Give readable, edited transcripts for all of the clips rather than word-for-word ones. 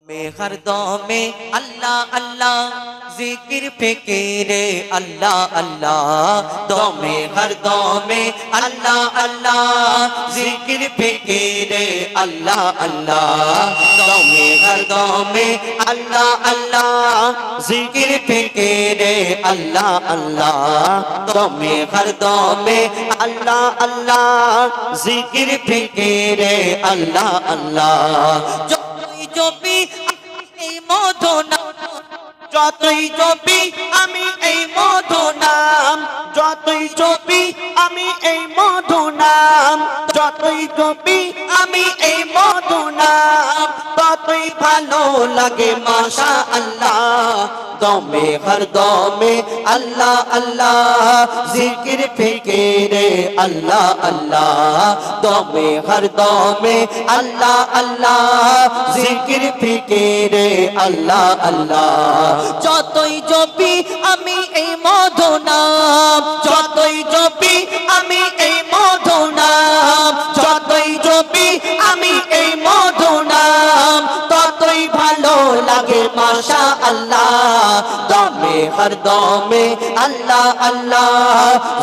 में हर दौर में अल्लाह अल्लाह जिक्र फिक्रे अल्लाह अल्लाह दो में हर दौर में अल्लाह अल्लाह जिक्र फिक्रे अल्लाह अल्लाह दो में हर दौर में अल्लाह अल्लाह जिक्र फिक्रे अल्लाह अल्लाह दो में हर दौर में अल्लाह अल्लाह जिक्र फिक्रे अल्लाह अल्लाह জপি এই মধু নাম যতই জপি আমি এই মধু নাম যতই জপি আমি এই মধু নাম যতই জপি আমি এই মধু নাম ততই ভালো লাগে মাশাআল্লাহ দমে হর দমে আল্লাহ আল্লাহ জিকির ফিকিরে আল্লাহ আল্লাহ দমে হর দমে আল্লাহ আল্লাহ জিকির ফিকিরে আল্লাহ আল্লাহ যতই জপি আমি এই মধু নাম যতই জপি আমি এই মধু নাম যতই জপি আমি এই মধু নাম ততই ভালো লাগে মাশাআল্লাহ দমে হর দমে আল্লাহ আল্লাহ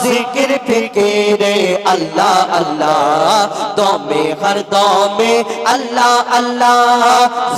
জিকির ফিকিরে আল্লাহ আল্লাহ দমে হর দমে আল্লাহ আল্লাহ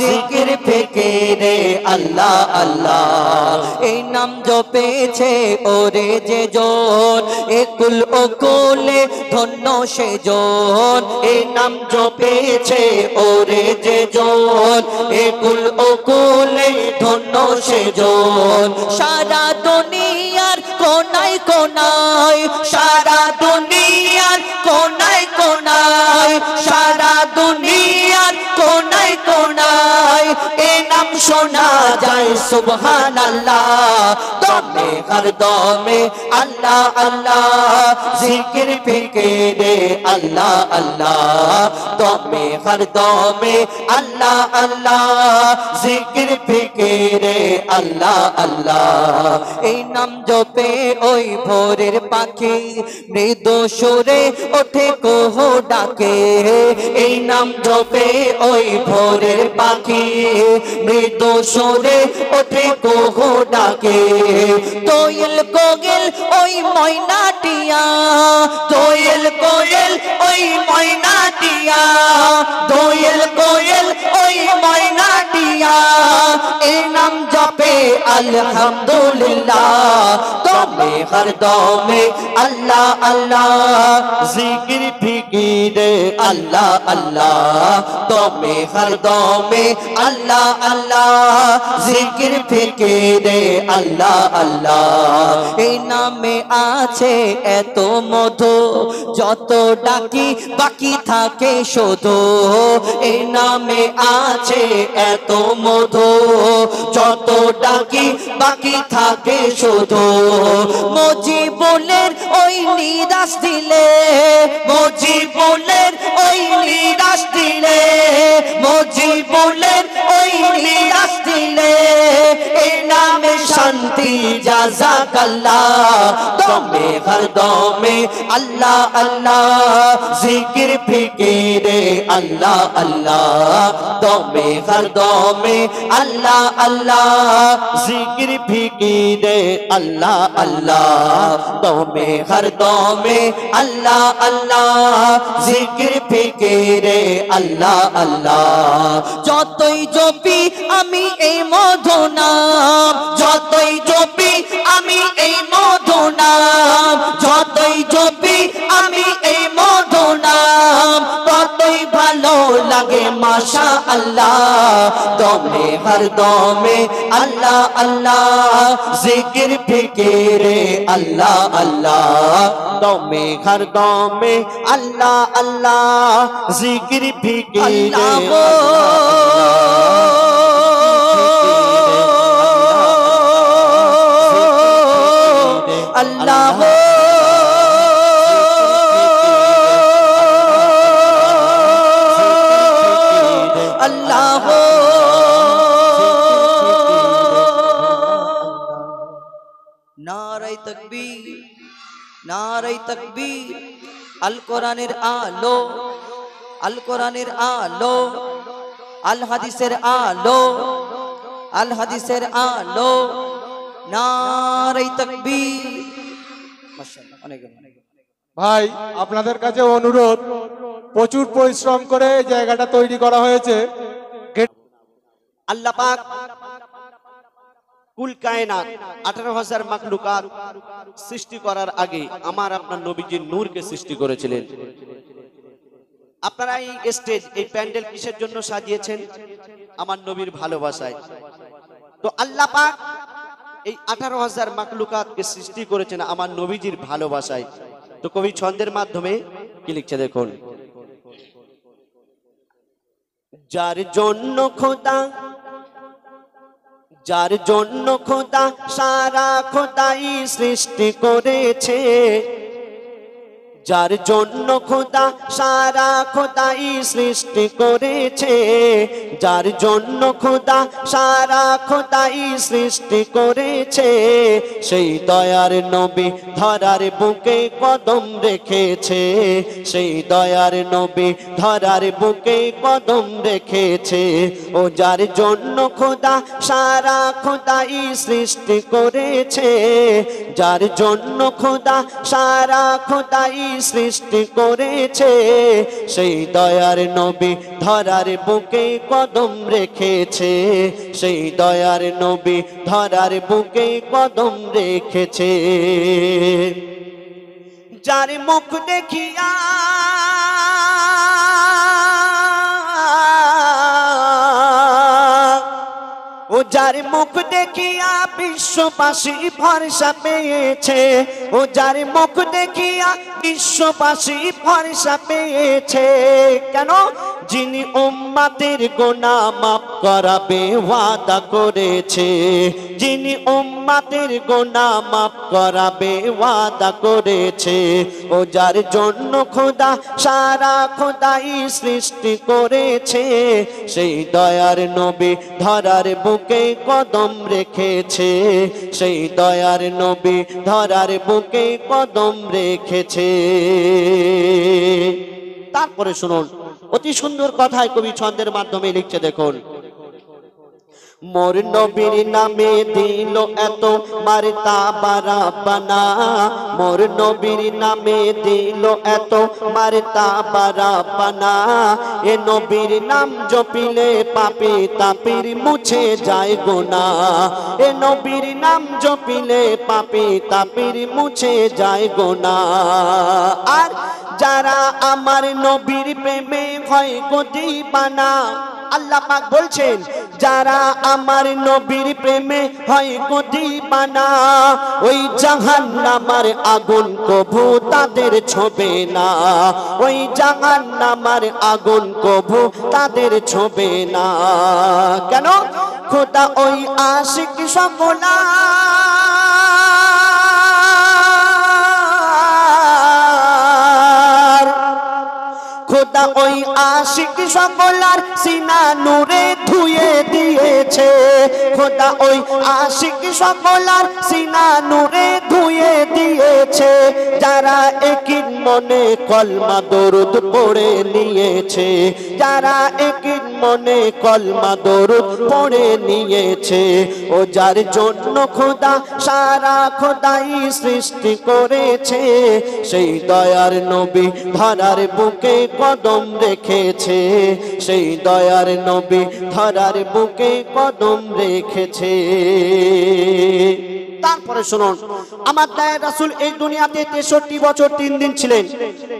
জিকির ফিকিরে আল্লাহ আল্লাহ এই নাম জপেছে ওরে যে জন একুল ওকুলে ধন্য সে জন এই নাম জপেছে ওরে যে জন একুল ওকুলে ধন্য সে জন সারা দুনিয়ার কোনায় কোনায় সারা দুনিয়ার কোনায় কোনায় সারা দুনিয়ার কোনায় কোনায় এ নাম শোনা যায় সুবহানাল্লাহ দমে হর দমে আল্লাহ আল্লাহ জিকির ফিকিরে আল্লাহ আল্লাহ দমে হর দমে আল্লাহ আল্লাহ জিকির ফিকিরে আল্লাহ আল্লাহ এই নাম জপে ওই ভোরের পাখি মৃদু সুরে ওঠে কোহ ডাকে এই নাম জপে ওই ভোরের পাখি মৃদু সুরে ওঠে কোহ ডাকে কোয়েল কোয়েল ওই ময়নাটিয়া কোয়েল কোয়েল ওই ময়নাটিয়া কোয়েল কোয়েল ওই ময়নাটিয়া এই নাম জপে আলহামদুলিল্লাহ দমে হর দমে আল্লাহ আল্লাহ জিকির ফিকিরে আল্লাহ আল্লাহ দমে হর দমে আল্লাহ আল্লাহ জিকির ফিকিরে আল্লাহ আল্লাহ এই নামে আছে এত মধু যত ডাকি বাকি থাকে শুধু এই নামে আছে এত মধু যত ডাকি বাকি থাকে শুধু মুজিবুলের ওই নিরাশ দিলে মুজিবুলের ওই নিরাশ দিলে মুজিবুলের ওই নিরাশ দিলে এই নামে শান্তি জাযাকাল্লাহ দমে হর দমে আল্লাহ আল্লাহ জিকির ফিকিরে আল্লাহ আল্লাহ দমে হর দমে আল্লাহ আল্লাহ জিকির ফিকিরে আল্লাহ আল্লাহ দমে হর দমে আল্লাহ আল্লাহ জিকির ফিকিরে আল্লাহ আল্লাহ যতই জপি আমি এই মধু নাম যতই জপি আমি এই মধু নাম যতই জপি আমি এই মধু নাম ততই ভালো লাগে মাশাআল্লাহ দমে হর দমে আল্লাহ আল্লাহ জিকির ফিকিরে আল্লাহ আল্লাহ দমে হর দমে আল্লাহ আল্লাহ জিকির ফিকিরে আল্লাহ আল্লাহ নারায়ে তাকবীর নারায়ে তাকবীর আল কোরআনের আলো আল কোরআনের আলো আল হাদিসের আলো, আল হাদিসের আলো, নারে তাকবীর। মাশাআল্লাহ, অনেক ভাই আপনাদের কাছে অনুরোধ, প্রচুর পরিশ্রম করে এই জায়গাটা তৈরি করা হয়েছে। আল্লাহ পাক কুল কায়নাত 18,000 মাখলুকাত সৃষ্টি করার আগে আমার আপনার নবীজির নূরকে সৃষ্টি করেছিলেন। আপনারা এই স্টেজ, এই প্যান্ডেল কিসের জন্য সাজিয়েছেন? আমার নবীর ভালোবাসায়। তো আল্লাহ পাক এই 18,000 মাখলুকাতকে সৃষ্টি করেছেন আমার নবীজির ভালোবাসায়। তো কবি ছন্দের মাধ্যমে কি লিখছে দেখুন। যার জন্য খোদা, যার জন্য খোদা সারা খোদাই সৃষ্টি করেছে, যার জন্য খোদা সারা খোদাই সৃষ্টি করেছে, যার জন্য খোদা সারা খোদাই সৃষ্টি করেছে, সেই দয়ার নবী ধরার বুকে কদম রেখেছে, সেই দয়ার নবী ধরার বুকে কদম রেখেছে। ও যার জন্য খোদা সারা খোদাই সৃষ্টি করেছে, যার জন্য খোদা সারা খোদাই সৃষ্টি করেছে, সেই দয়ার নবী ধরার বুকে কদম রেখেছে, সেই দয়ার নবী ধরার বুকে কদম রেখেছে। যার মুখ দেখিয়া ও যার মুখ দেখিয়া বিশ্ববাসী ভরসা পেয়েছে, ও যার মুখ দেখিয়া বিশ্ববাসী ভরসা পেয়েছে। কেন? যিনি উম্মতের গুনাহ মাফ করাবে ওয়াদা করেছে, যিনি উম্মতের গুনাহ মাফ করাবে ওয়াদা করেছে। ও যার জন্য খোদা সারা খোদাই সৃষ্টি করেছে, সেই দয়ার নবী ধরার বুকে কদম রেখেছে, সেই দয়ার নবী ধরার বুকে কদম রেখেছে। তারপরে শুনুন, অতি সুন্দর কথায় কবি ছন্দের মাধ্যমে লিখছে দেখুন। মোর নবীর নামে দিল এত মারতাবা রাব্বানা, মোর নবীর নামে দিল এত মারতাবা রাব্বানা। এ নবীর নাম জপিলে পাপী তাপির মুছে যায় গুনাহ, এ নবীর নাম জপিলে পাপী তাপির মুছে যায় গুনাহ। আর যারা আমার নবীর প্রেমে হয় গো দিবানা, আল্লাহ পাক বলছেন যারা আমার নবীর প্রেমে হয় গো দিবানা, ওই জাহান্নামের আগুন কভু তাদের ছোবে না, ওই জাহান্নামের আগুন কভু তাদের ছোবে না। কেন? খোদা ওই আশিক সকলা খোদা ওই আশিক সকলার সিনা নূরে ধুয়ে দিয়েছে, খোদা ওই আশিক সকলার সিনা নূরে ধুয়ে দিয়েছে। যারা একই মনে কলমা দরুদ পড়ে নিয়েছে, যারা একই মনে কলমা দরুদ পড়ে নিয়েছে। ও যার জন্য খোদা সারা খোদাই সৃষ্টি করেছে, সেই দয়ার নবী ধরার বুকে কদম রেখেছে, সেই দয়ার নবী ধরার বুকে কদম রেখেছে। তারপরে শুনুন, আমার দয়ার রাসূল এই দুনিয়াতে 63 বছর 3 দিন ছিলেন।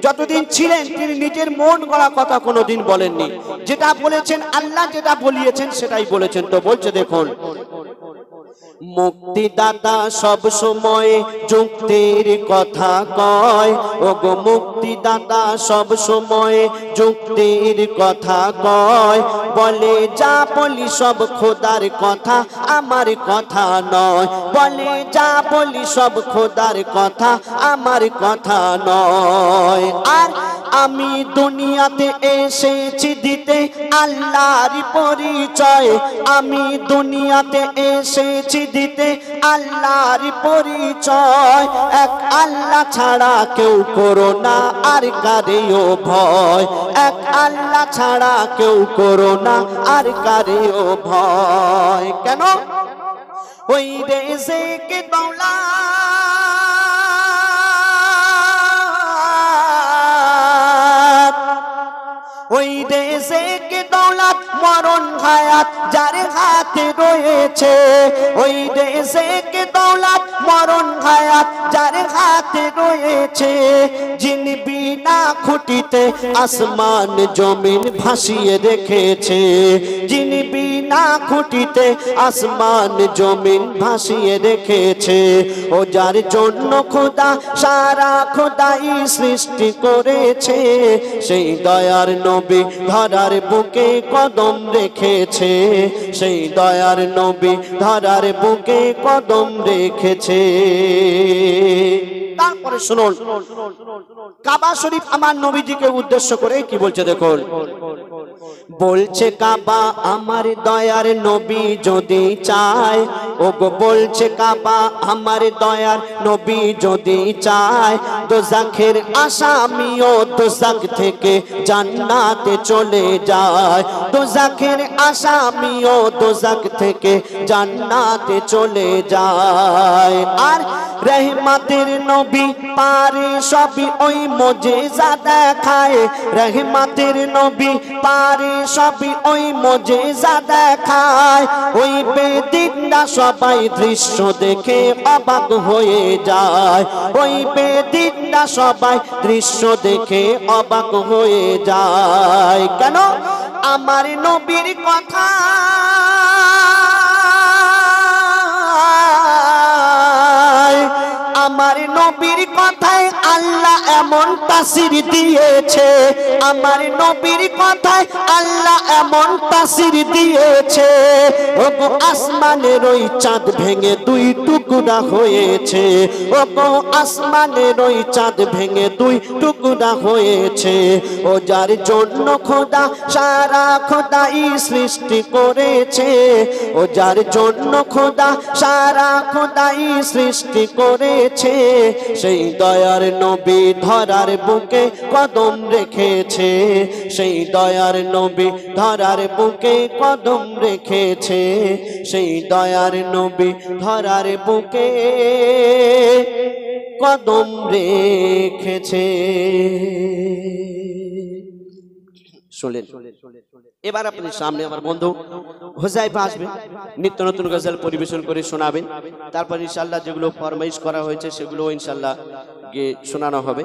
যতদিন ছিলেন তিনি নিজের মন গড়া কথা কোনোদিন বলেননি, যেটা বলেছেন আল্লাহ যেটা বলিয়েছেন সেটাই বলেছেন। তো বলছে দেখুন, মুক্তিদাতা সব সময় যুক্তির কথা কয়, ওগো মুক্তিদাতা সব সময় যুক্তির কথা কয়। বলে যা বলি সব খোদার কথা, আমার কথা নয়। বলে যা বলি সব খোদার কথা, আমার কথা নয়। আর আমি দুনিয়াতে এসেছি দিতে আল্লাহর পরিচয়, আমি দুনিয়াতে এসেছি দিতে আল্লাহর পরিচয়। এক আল্লাহ ছাড়া কেউ করো না আর কারেও ভয়, এক আল্লাহ ছাড়া কেউ করো না আর কারেও ভয়। কেন? ওই রেজেকে দৌলত, ওই রেজেকে দৌলত মরণ হায়াত যার হাতে রয়েছে, ওই রেজেকে দৌলত মরণ হায়াত যার হাতে রয়েছে, যিনি বিনা খুঁটিতে আসমান জমিন ভাসিয়ে রেখেছে, যিনি বিনা খুঁটিতে আসমান জমিন ভাসিয়ে রেখেছে, ও যার জন্য খোদা সারা খোদাই সৃষ্টি করেছে, সেই দয়ার নবী ধরার বুকে কদম রেখেছে, সেই দয়ার নবী ধরার বুকে কদম রেখেছে। তারপরে শুনুন, কাবা শরীফ আমার নবীজিকে উদ্দেশ্য করে কি বলছে দেখুন। বলছে কাবা আমার দয়ার নবী যদি চায়, ও গো বলছে কাবা আমার দয়ার নবী যদি চায়, দোজাখের আসামিও দোজাখ থেকে জান্নাতে চলে যায়, দোজাখের আসামিও দোজাখ থেকে জান্নাতে চলে যায়। আর রহমতের নবী পারে সবই ওই মুজিজা দেখায়, রহমতের নবী পারে সবই ওই মুজিজা দেখায়, ওই বেদিনরা সবাই দৃশ্য দেখে অবাক হয়ে যায়, ওই বেদিনরা সবাই দৃশ্য দেখে অবাক হয়ে যায়। কেন? আমার নবীর কথা আমার নবীর কথায় আল্লাহ এমন তাসির দিয়েছে, আমার নবীর কথায় আল্লাহ এমন তাসির দিয়েছে, ও গো আসমানের ওই চাঁদ ভেঙে দুই টুকরা হয়েছে, ও গো আসমানের ওই চাঁদ ভেঙে দুই টুকরা হয়েছে, ও যার জন্য খোদা সারা খোদাই সৃষ্টি করেছে, ও যার জন্য খোদা সারা খোদাই সৃষ্টি করেছে, সেই দয়ার নবী ধরার বুকে কদম রেখেছে, সেই দয়ার নবী ধরার বুকে কদম রেখেছে, সেই দয়ার নবী ধরার বুকে কদম রেখেছে। শুনলেন? এবার আপনি সামনে আমার বন্ধু হুজাইফা আসবেন, নিত্য নতুন গজল পরিবেশন করে শোনাবেন, তারপর ইনশাআল্লাহ যেগুলো ফরমাইশ করা হয়েছে সেগুলো ইনশাআল্লাহ গিয়ে শোনানো হবে,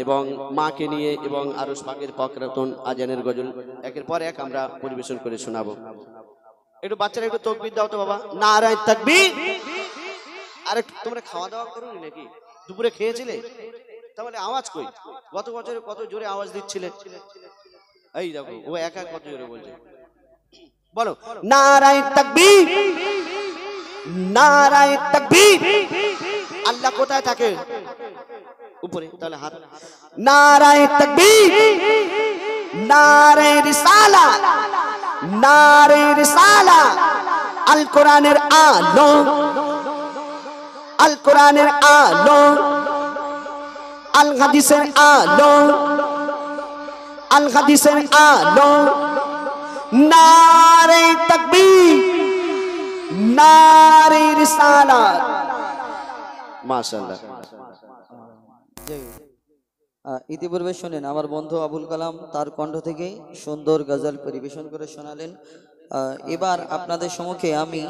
এবং মাকে নিয়ে এবং আরশ পাকের পাকরাতুন আজানের গজল একের পর এক আমরা পরিবেশন করে শোনাবো। একটু বাচ্চারা একটু তাকবীর দাও তো বাবা, নারায়ে তাকবীর। আরে তোমরা খাওয়া দাওয়া করোনি নাকি? দুপুরে খেয়েছিলে? তাহলে আওয়াজ কই? গত বছরে কত জোরে আওয়াজ দিচ্ছিলে, এই দেখো ও একা কত জোরে বলছে। বলো নারায়ে তাকবীর, নারায়ে তাকবীর। আল্লাহ কোথায় থাকে? উপরে। তাহলে হাত। নারায়ে তাকবীর, নারায়ে রিসালাত, নারায়ে রিসালাত। আল কোরআনের আলো, আল কোরআনের আলো, আল হাদিসের আলো, আল হাদিসের আলো। নারে তাকবীর, নারে রিসালাত। মাশাআল্লাহ। ইতিপূর্বে শুনেন আমার বন্ধু আবুল কালাম তার কণ্ঠ থেকে সুন্দর গজল পরিবেশন করে শোনালেন। এবার আপনাদের সম্মুখে আমি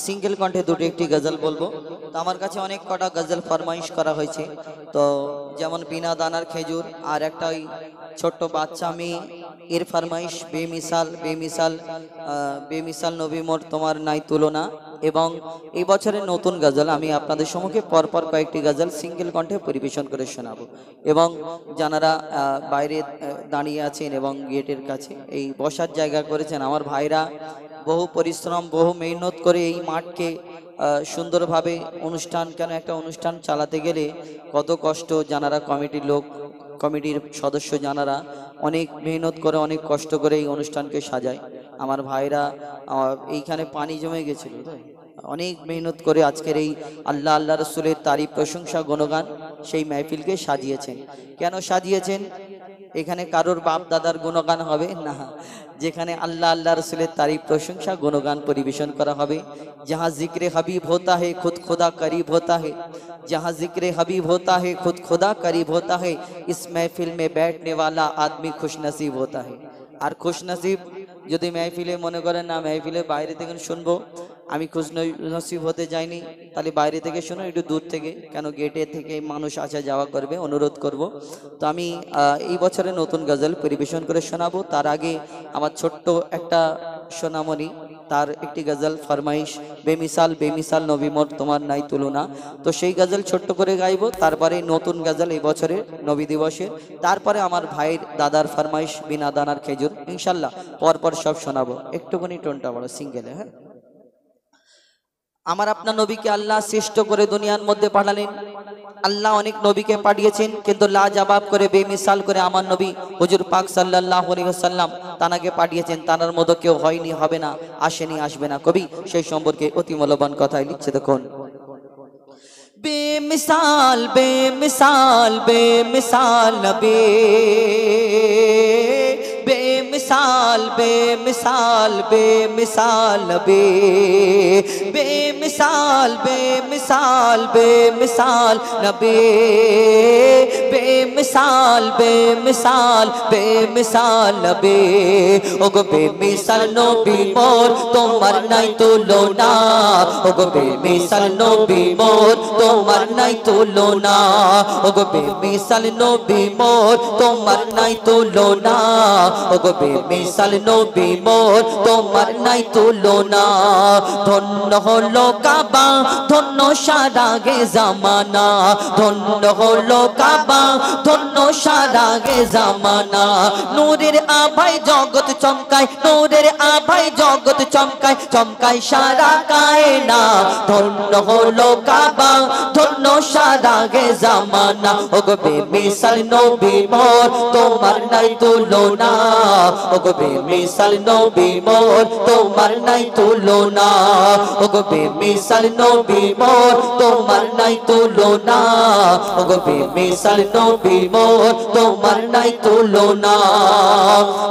সিঙ্গেল কণ্ঠে দুটো একটি গজল বলবো। তো আমার কাছে অনেক কটা গজল ফরমাইশ করা হয়েছে, তো যেমন বিনা দানার খেজুর, আর একটা ওই ছোট্ট বাচ্চা মেয়ে, এর ফরমাইশ বেমিসাল, বেমিসাল বেমিসাল নবী মোর তোমার নাই তুলনা, এবং এই বছরের নতুন গজল আমি আপনাদের সম্মুখে পরপর কয়েকটি গজল সিঙ্গেল কণ্ঠে পরিবেশন করে শোনাবো। এবং যারা বাইরে দাঁড়িয়ে আছেন এবং গেটের কাছে এই বসার জায়গা করেছেন, আমার ভাইরা বহু পরিশ্রম বহু মেহনত করে এই মাঠকে সুন্দরভাবে অনুষ্ঠান, কেন একটা অনুষ্ঠান চালাতে গেলে কত কষ্ট, যারা কমিটির লোক, কমিটির সদস্য যারা অনেক মেহনত করে অনেক কষ্ট করে এই অনুষ্ঠানকে সাজায়। আমার ভাইরা এইখানে পানি জমে গেছিল, অনেক মেহনত করে আজকের এই আল্লাহ আল্লাহ রসুলের তারিফ প্রশংসা গুণগান সেই মাহফিলকে সাজিয়েছেন। কেন সাজিয়েছেন? এখানে কারোর বাপ দাদার গুণগান হবে না, যেখানে আল্লাহ আল্লাহ রসুলের তারিফ প্রশংসা গুণগান পরিবেশন করা হবে। जहाँ जिक्र हबीब होता है खुद खुदा करीब होता है, जहाँ जिक्र हबीब होता है खुद खुदा करीब होता है, इस महफिल में बैठने वाला आदमी खुश नसीब होता है। আর খুশ নসিব যদি মেহফিলে মনে করেন না মেহফিলে বাইরে থেকে শুনবো, আমি খুশ নসিব হতে যাইনি, তাহলে বাইরে থেকে শুনো, একটু দূর থেকে, কেন গেটে থেকে মানুষ আসা যাওয়া করবে, অনুরোধ করব। তো আমি এই বছরে নতুন গজল পরিবেশন করে শোনাবো। তার আগে আমার ছোট্ট একটা সোনামণি, তার একটি গজল ফরমাইশ, বেমিসাল বেমিসাল নবী মোর তোমার নাই তুলনা। তো সেই গজল ছোট্ট করে গাইবো, তারপরে নতুন গজল এই বছরে নবী দিবসে, তারপরে আমার ভাইয়ের দাদার ফরমাইশ বিনা দানার খেজুর, ইনশাল্লাহ পরপর সব শোনাবো। একটুখানি টোনটা বড় সিঙ্গেলে। হ্যাঁ, আমার আপনার নবীকে আল্লাহ শ্রেষ্ঠ করে দুনিয়ার মধ্যে পাঠালেন। আল্লাহ অনেক নবীকে পাঠিয়েছেন, কিন্তু লাজবাব করে বেমিসাল করে আমার নবী হুজুর পাক সাল্লাল্লাহু আলাইহি ওয়াসাল্লাম তানাকে পাঠিয়েছেন। তানার মতো কেউ হয়নি, হবে না, আসেনি, আসবে না। কবি সেই সম্পর্কে অতি মূল্যবান কথাই লিখছে, দেখুন। বেমিসাল বেমিসাল বেমিসাল নবী, बेमिसाल बेमिसाल बेमिसाल नबी, बेमिसाल बेमिसाल बेमिसाल नबी, बेमिसाल बेमिसाल बेमिसाल नबी। ओगो बेमिसाल नबी मोर তোমার নাই তুলনা, ওগো বেমিসাল নবী মোর তোমার নাই তুলনা, ওগো বেমিসাল নবী মোর তোমার নাই তুলনা, ওগো বেমিসাল নবী মোর তোমার নাই তুলনা। ধন্য হলো কাবা, ধন্য সারা গে জামানা, ধন্য হলো কাবা, ধন্য সারা গে জামানা। নূরের আভায় জগৎ চমকায়, নূরের আভায় জগৎ চমকায়, চমকায় সারা কায়না। ধন্য হলো কাবা, ধন্য সারা গে জামানা, ওগো বেমিসাল নবী মোর তোমার নাই তুলনা, ওগো বেমিসাল নবী মোর তোমার নাই তুলনা, ওগো বেমিসাল নবী মোর তোমার নাই তুলনা, ওগো বেমিসাল নবী মোর তোমার নাই তুলনা।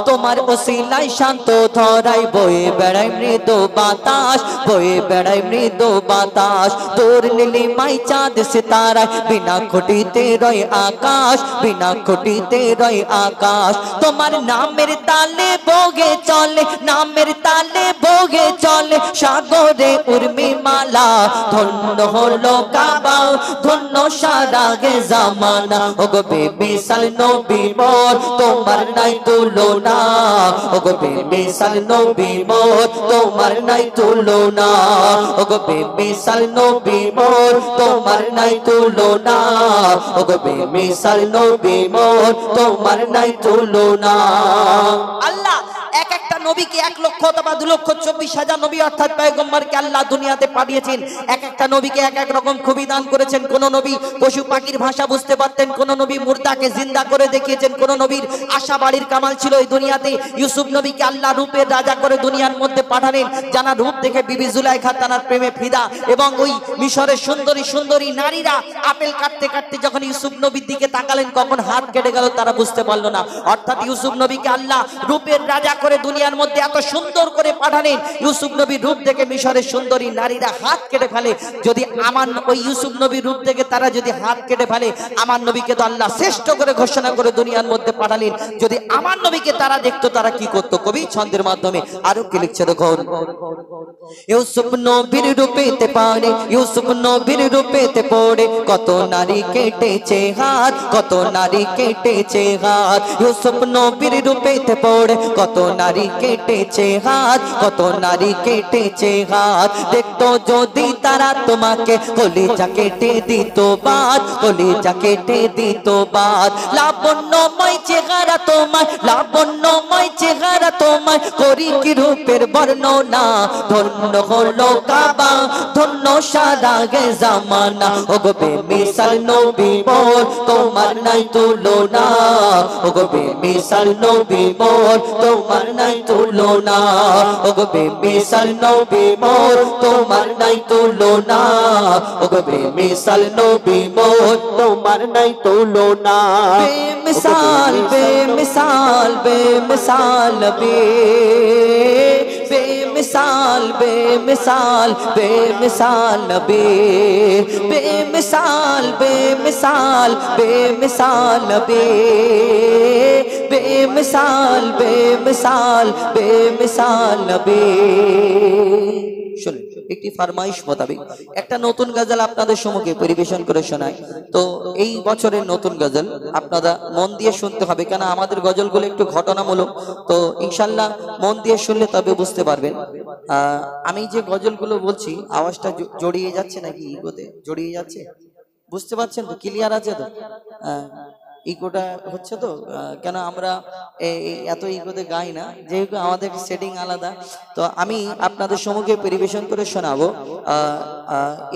তোমার ওসিলায় শান্ত ধরাই বয়ে বেড়ায় মৃদু বাতাস, বয়ে বেড়ায় মৃদু বাতাস। তোর নীলিমাই চাঁদ সিতারায়, বিনা খুঁটিতে রয় আকাশ, বিনা খুঁটিতে রয় আকাশ। তোমার নামের তালে বগে চলে, নামের তালে বগে চলে সাগরে উর্মিমালা। ধন্য হলো কাবা, ধন্য সারা গে জামানা, ওগো বেমিসাল নবী মোর তোমার নাই তুলনা, ওগো বেমিসাল নবী মোর তোমার নাই তুলনা, ওগো বেমিসাল নবী মোর তোমার নাই তুলনা, ওগো বেমিসাল নবী মোর তোমার নাই তুলনা। আল্লাহ এক একটা নবীকে 1,00,000 অথবা 2,24,000 নবী অর্থাৎ পয়গম্বরকে আল্লাহ দুনিয়াতে পাঠিয়েছেন। এক একটা নবীকে এক এক রকম খুবই দান করেছেন। কোন নবী পশু পাখির ভাষা বুঝতে পারতেন, কোন নবী মুর্দাকে জিন্দা করে দেখিয়েছেন, কোন নবীর আশা বাড়ির কামাল ছিল এই দুনিয়াতে। ইউসুফ নবীকে আল্লাহ রূপের রাজা করে দুনিয়ার মধ্যে পাঠালেন, জানা রূপ দেখে বিবি জুলাইখা তার প্রেমে ফিদা। এবং ওই মিশরের সুন্দরী সুন্দরী নারীরা আপেল কাটতে কাটতে যখন ইউসুফ নবীর দিকে তাকালেন, কখন হাত কেটে গেল তারা বুঝতে পারলো না। অর্থাৎ ইউসুফ নবীকে আল্লাহ রূপের রাজা করে দুনিয়ার মধ্যে এত সুন্দর করে পাঠালেন। ইউসুফ নবীর রূপ দেখে মিশরের সুন্দরী নারীরা হাত কেটে ফেলে। যদি আমার ওই ইউসুফ নবীর রূপ দেখে তারা যদি হাত কেটে ফেলে, আমার নবীকে তো আল্লাহ শ্রেষ্ঠ করে ঘোষণা করে দুনিয়ার মধ্যে পাঠালেন। যদি আমার নবীকে তারা দেখতো তারা কি করতো? কবি ছন্দের মাধ্যমে আরো কি লিখছে দেখুন। ইউসুফ নবীর রূপেতে পারে, ইউসুফ নবীর রূপেতে পড়ে কত নারী কেটেছে হাত, কত নারী কেটেছে হাত। ইউসুফ নবীর রূপেতে পড়ে কত নারী কেটেছে হাত, কত নারী কেটেছে হাত। দেখতো যদি তারা তোমাকে কলিজা কেটে দিত বাদ, কলিজা কেটে দিত বাদ। লাবণ্যময় চেহারা তোমার, লাবণ্যময় চেহারা তোমার, করি কি রূপের বর্ণনা। ধন্য হলো কাবা, ধন্য সারা গে জামানা, ওগো বেমিসাল নবী মোর তোমার নাই তুলনা, ওগো বেমিসাল নবী মোর তোমার নাই তুলনা, ওগো বেমিসাল নবী মোর তোমার নাই তুলনা, ওগো বেমিসাল নবী মোর তোমার নাই তুলনা। বেমিসাল बेमिसाल बेमिसाल नबी बेमिसाल बेमिसाल बेमिसाल नबी बेमिसाल बेमिसाल बेमिसाल नबी बेमिसाल बेमिसाल बेमिसाल नबी। শুনুন একটি ফরমাইশ মোতাবেক একটা নতুন গজল আপনাদের সম্মুখে পরিবেশন করে শোনাই। তো এই বছরের নতুন গজল আপনারা মন দিয়ে শুনতে হবে, কেন আমাদের গজলগুলো একটু ঘটনামূলক, তো ইনশাল্লাহ মন দিয়ে শুনলে তবে বুঝতে পারবেন। আমি যে গজলগুলো বলছি আওয়াজটা জড়িয়ে যাচ্ছে নাকি ইগোতে জড়িয়ে যাচ্ছে, বুঝতে পারছেন তো? ক্লিয়ার আছে তো? ইগোটা হচ্ছে তো, কেন আমরা এত ইগোতে গাই না, যেহেতু আমাদের সেটিং আলাদা। তো আমি আপনাদের সম্মুখে পরিবেশন করে শোনাবো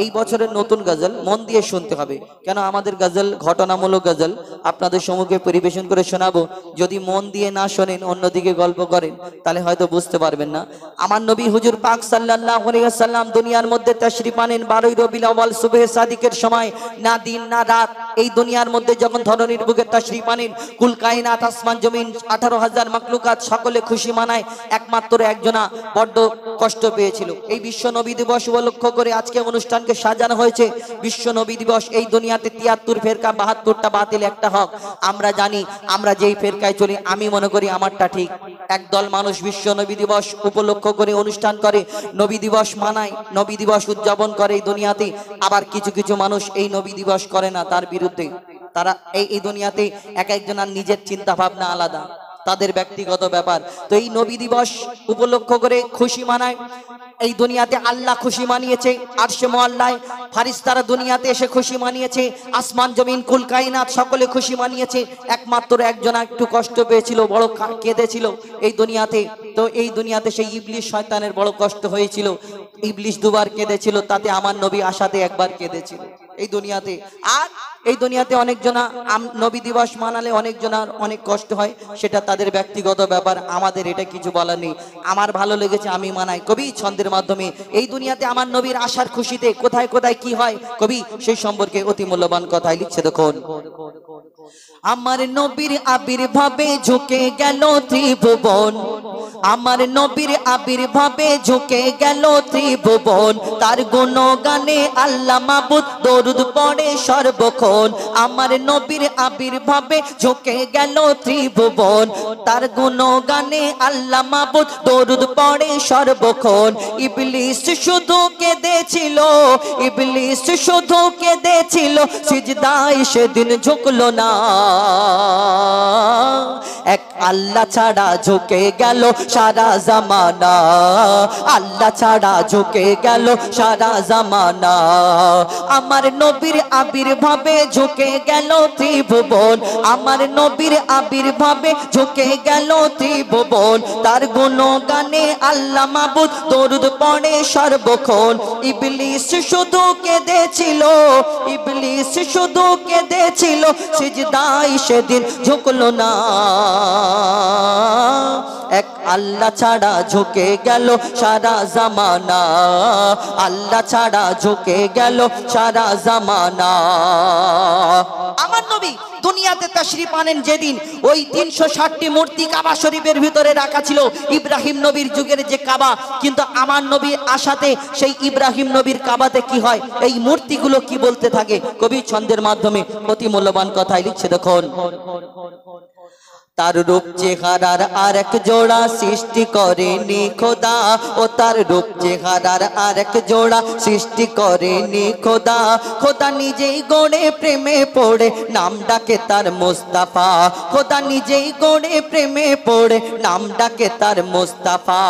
এই বছরের নতুন গজল, মন দিয়ে শুনতে হবে, কেন আমাদের গজল ঘটনামূলক গজল আপনাদের সম্মুখে পরিবেশন করে শোনাবো। যদি মন দিয়ে না শোনেন, অন্যদিকে গল্প করেন, তাহলে হয়তো বুঝতে পারবেন না। আমার নবী হুজুর পাক সাল্লাল্লাহু আলাইহি ওয়াসাল্লাম দুনিয়ার মধ্যে তাশরিফ আনেন 12 রবিউল আউয়াল সুবহে সাদিকের সময়, না দিন না রাত, এই দুনিয়ার মধ্যে যখন ধরনীর বুকে তাশরিফ আনেন, কুল কায়নাত আসমান জমিন 18,000 মাখলুকাত সকলে খুশি মানায়, একমাত্র একজনা বড্ড কষ্ট পেয়েছিল। এই বিশ্ব নবী দিবস উপলক্ষ করে আজকে অনুষ্ঠানকে সাজানো হয়েছে। বিশ্ব নবী দিবস, এই দুনিয়াতে 73 ফেরকা, 72টা বাতিল, একটা হক। আমরা জানি, আমরা যেই ফেরকায় চলি, আমি মনে করি আমারটা ঠিক। একদল মানুষ বিশ্ব নবী দিবস উপলক্ষ করে অনুষ্ঠান করে, নবী দিবস মানায়, নবী দিবস উদযাপন করে এই দুনিয়াতে। আবার কিছু কিছু মানুষ এই নবী দিবস করে না, তার বিরুদ্ধে। তারা এই দুনিয়াতে এক একজনের নিজের চিন্তা ভাবনা আলাদা, তাদের ব্যক্তিগত ব্যাপার। তো এই নবী দিবস উপলক্ষ করে খুশি মানায় এই দুনিয়াতে। আল্লাহ খুশি মানিয়েছে, আরশে মুআল্লায় ফারিস্তারা দুনিয়াতে এসে খুশি মানিয়েছে, আসমান জমিন কুল কায়নাত সকলে খুশি মানিয়েছে। একমাত্র একজন একটু কষ্ট পেয়েছিল, বড় কেঁদেছিল এই দুনিয়াতে। তো এই দুনিয়াতে সেই ইবলিশ শয়তানের বড় কষ্ট হয়েছিল, ইবলিশ দুবার কেঁদেছিল, তাতে আমার নবী আশাতে একবার কেঁদেছিল এই দুনিয়াতে। আর এই দুনিয়াতে অনেকজনা নবী দিবস মানালে অনেকজনার অনেক কষ্ট হয়, সেটা তাদের ব্যক্তিগত ব্যাপার, আমাদের এটা কিছু বলার নেই। আমার ভালো লেগেছে, আমি মানাই। কবি ছন্দের মাধ্যমে এই দুনিয়াতে আমার নবীর আশার খুশিতে কোথায় কোথায় কি হয়, কবি সেই সম্পর্কে অতি মূল্যবান কথাই লিখছে। দেখুন, আমার নবীর আবির্ভাবে ঝুঁকে গেল ত্রিভুবন, আমার নবীর আবির্ভাবে ঝুঁকে গেল ত্রিভুবন, তার গুণগানে আল্লাহ মাবুদ দরুদ পড়ে সর্বক্ষণ। আমার নবীর আবির্ভাবে ঝুঁকে গেল ত্রিভুবন, তার গুণগানে আল্লাহ মাবুদ দরুদ পড়ে সর্বক্ষণ। ইবলিস শুধু কেঁদেছিল, ইবলিস শুধু কেঁদেছিল, সিজদায় সেদিন ঝুঁকলো না। এক আল্লাহ ছাড়া ঝুঁকে গেল সারা জামানা, আল্লাহ ছাড়া ঝুঁকে গেল সারা জামানা। আমার নবীর আবির্ভাবে ঝুঁকে গেল ত্রিভুবন, আমার নবীর আবির্ভাবে ঝুঁকে গেল ত্রিভুবন, তার গুণগানে আল্লাহ মাবুদ দরুদ পড়ে সর্বক্ষণ। ইবলিস শুধু কেঁদেছিল, ইবলিস শুধু কেঁদেছিল, সিজদায় সেদিন ঝুঁকলো না। এক আল্লাহ ছাড়া ঝুঁকে গেল সারা জামানা, আল্লাহ ছাড়া ঝুঁকে গেল সারা জামানা। আমার নবী দুনিয়াতে তাশরিফ আনেন যেদিন, ওই 360টি মূর্তি কাবা শরীফের ভিতরে রাখা ছিল, ইব্রাহিম নবীর যুগের যে কাবা। কিন্তু আমার নবীর আশাতে সেই ইব্রাহিম নবীর কাবাতে কি হয়, এই মূর্তিগুলো কি বলতে থাকে, কবি ছন্দের মাধ্যমে অতি মূল্যবান কথাই লিখছে। দেখুন, তার রূপ চেহারার আরেক জোড়া সৃষ্টি করেনি খোদা, ও তার রূপ চেহারার আরেক জোড়া সৃষ্টি করেনি খোদা। খোদা নিজেই গড়ে প্রেমে পড়ে নাম ডাকে তার মুস্তাফা, খোদা নিজেই গড়ে প্রেমে পড়ে নাম ডাকে তার মুস্তাফা।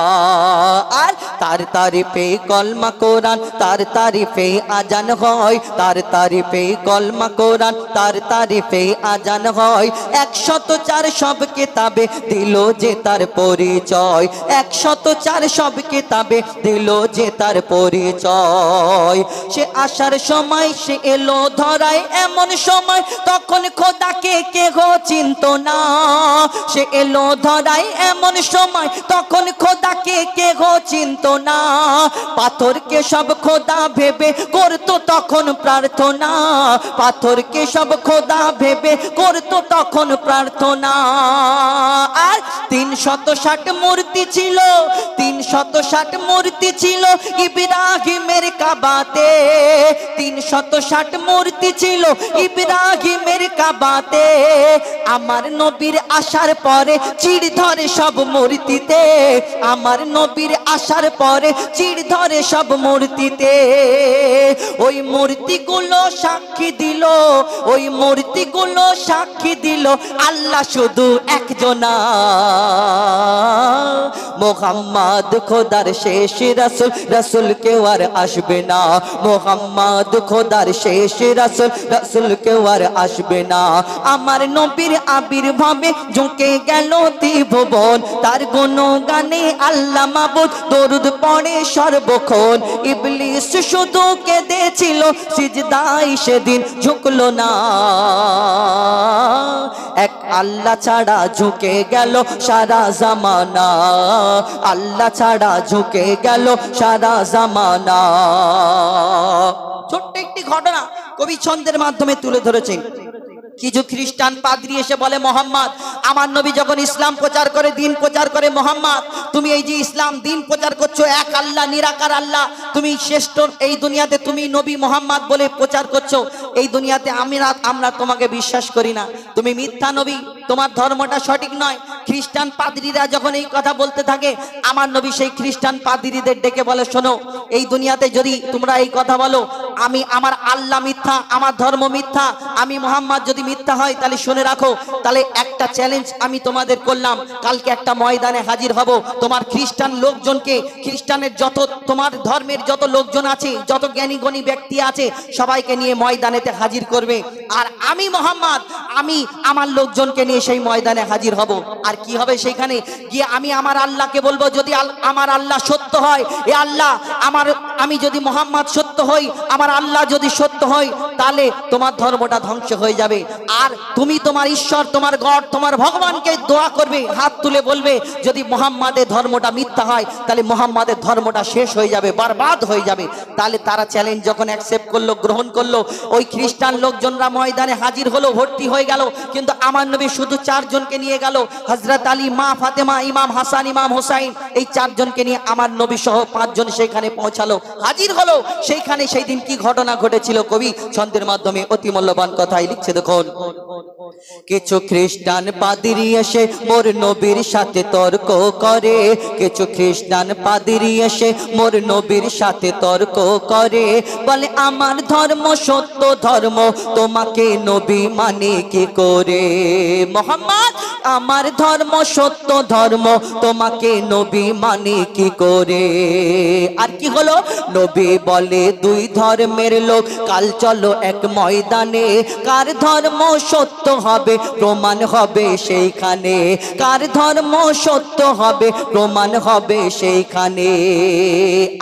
আর তার তারিফে কলমা কোরআন, তার তারিফে আজান হয়, তার তারিফে কলমা কোরআন, তার তারিফে আজান হয়। 104 সব কিতাবে দিল যে তার পরিচয়, 104 সব কিতাবে দিল যে তার পরিচয়। সে আসার সময় সে এলো ধরায় এমন সময়, তখন খোদাকে কেহ চিনত না। সে এলো ধরায় এমন সময়, তখন খোদাকে কেহ চিনত না। পাথরকে সব খোদা ভেবে করতো তখন প্রার্থনা, পাথরকে সব খোদা ভেবে করতো তখন প্রার্থনা। আর 360 মূর্তি ছিল, 360 মূর্তি ছিল ইব্রাহিমের কাবাতে, 360 মূর্তি ছিল ইব্রাহিমের কাবাতে। আমার নবীর আসার পরে চিড় ধরে সব মূর্তিতে, আমার নবীর আসার পরে চিড় ধরে সব মূর্তিতে। ওই মূর্তিগুলো সাক্ষী দিল, ওই মূর্তিগুলো সাক্ষী দিল আল্লাহ শুধু একজনা। মোহাম্মদ খোদার শেষ রাসূল, রাসূল কেউ আর আসবে না। মোহাম্মদ খোদার শেষ রাসূল, রাসূল কেউ আর আসবে না। আমার নবীর আবির্ভাবে ঝুঁকে গেল ত্রিভুবন, তার গুণগানে আল্লাহ মাবুদ দরুদ পড়ে সর্বক্ষণ। ইবলিস শুধু কেঁদেছিল সিজদায় সেদিন ঝুঁকলো না। এক আল্লাহ ছাড়া ঝুঁকে গেল সারা জামানা, আল্লাহ ছাড়া ঝুঁকে গেল সারা জামানা। ছোট্ট একটি ঘটনা কবি ছন্দের মাধ্যমে তুলে ধরেছেন। কিছু খ্রিস্টান পাদ্রী এসে বলে, মোহাম্মদ আমার নবী যখন ইসলাম প্রচার করে, দিন প্রচার করে, মোহাম্মদ তুমি এই যে ইসলাম দিন প্রচার করছো, এক আল্লাহ নিরাকার আল্লাহ, তুমি শ্রেষ্ঠ এই দুনিয়াতে, তুমি নবী মোহাম্মদ বলে প্রচার করছো, এই দুনিয়াতে আমরা তোমাকে বিশ্বাস করি না, তুমি মিথ্যা নবী, তোমার ধর্মটা সঠিক নয়। খ্রিস্টান পাদ্রীরা যখন এই কথা বলতে থাকে, আমার নবী সেই খ্রিস্টান পাদ্রীদের ডেকে বলে, শোনো, এই দুনিয়াতে যদি তোমরা এই কথা বলো আমার আল্লাহ মিথ্যা, আমার ধর্ম মিথ্যা, আমি মোহাম্মদ যদি মিথ্যা হয়, তাহলে শুনে রাখো, তাহলে একটা চ্যালেঞ্জ আমি তোমাদের করলাম, কালকে একটা ময়দানে হাজির হব, তোমার খ্রিস্টান লোকজনকে, খ্রিস্টানের যত তোমার ধর্মের যত লোকজন আছে, যত জ্ঞানী গণী ব্যক্তি আছে, সবাইকে নিয়ে ময়দানেতে হাজির করবে, আর আমি মোহাম্মদ আমি আমার লোকজনকে নিয়ে সেই ময়দানে হাজির হব। আর কি হবে সেখানে গিয়ে? আমি আমার আল্লাহকে বলবো, যদি আমার আল্লাহ সত্য হয়, এ আল্লাহ আমি যদি মোহাম্মদ সত্য হই, আমার আল্লাহ যদি সত্য হয়, তাহলে তোমার ধর্মটা ধ্বংস হয়ে যাবে। আর তুমি তোমার ঈশ্বর, তোমার গড, তোমার ভগবানকে দোয়া করবে, হাত তুলে বলবে, যদি মোহাম্মদের ধর্মটা মিথ্যা হয়, তাহলে মোহাম্মদের ধর্মটা শেষ হয়ে যাবে, বরবাদ হয়ে যাবে। তাহলে তারা চ্যালেঞ্জ যখন অ্যাকসেপ্ট করলো, গ্রহণ করলো, ওই খ্রিস্টান লোকজনরা ময়দানে হাজির হলো, ভর্তি হয়ে গেল। কিন্তু আমার নবী শুধু 4 জনকে নিয়ে গেল, হযরত আলী, মা ফাতেমা, ইমাম হাসান, ইমাম হোসাইন, এই 4 জনকে নিয়ে আমার নবী সহ 5 জন সেখানে পৌঁছালো, হাজির হলো। সেইখানে সেই দিন কি ঘটনা ঘটেছিল কবি ছন্দের মাধ্যমে অতি মূল্যবান কথাই লিখছে। দেখুন, কিছু খ্রিস্টান পাদ্রী এসে মোর নবীর সাথে তর্ক করে, কিছু খ্রিস্টান পাদ্রী এসে মোর নবীর সাথে তর্ক করে, বলে আমার ধর্ম সত্য ধর্ম, তোমাকে নবী মানে কি করে? মোহাম্মদ আমার ধর্ম সত্য ধর্ম, তোমাকে নবী মানে কি করে? আর কি হলো? নবী বলে, 2 ধর্মের লোক কাল চলো এক ময়দানে, কার ধর্ম সত্য হবে প্রমাণ হবে সেইখানে, কার ধর্ম সত্য হবে প্রমাণ হবে সেইখানে।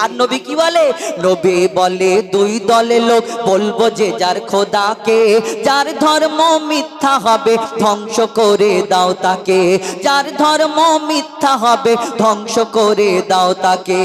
আর নবী কি বলে? নবী বলে, 2 দলের লোক বলবো যে যার খোদাকে, যার ধর্ম মিথ্যা হবে ধ্বংস করে দাও তাকে, যার ধর্ম মিথ্যা হবে ধ্বংস করে দাও তাকে।